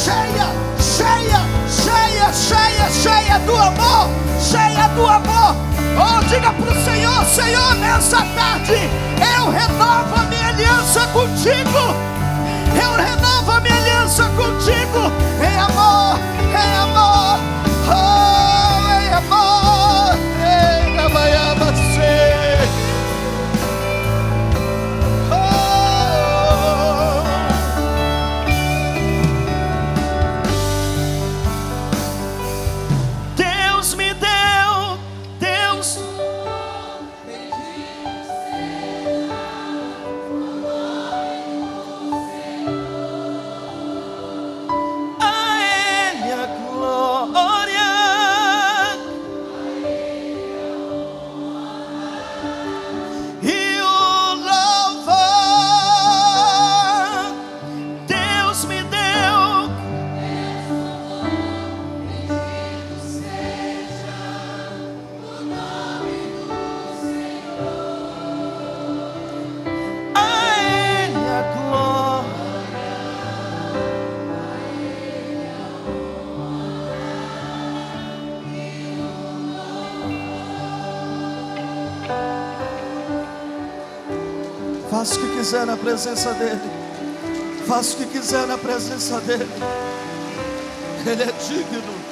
cheia, cheia, cheia, cheia, cheia do amor, cheia do amor. Oh, diga para o Senhor: Senhor, nessa tarde eu renovo a minha aliança contigo. Eu renovo a minha aliança contigo em amor, em amor, oh, em amor, em Abaiabacê. Deus me deu, Deus. A Ele a glória. E o louvor. Deus me deu. A Ele a glória. Faça o que quiser na presença dEle. Faça o que quiser na presença dEle. Ele é digno.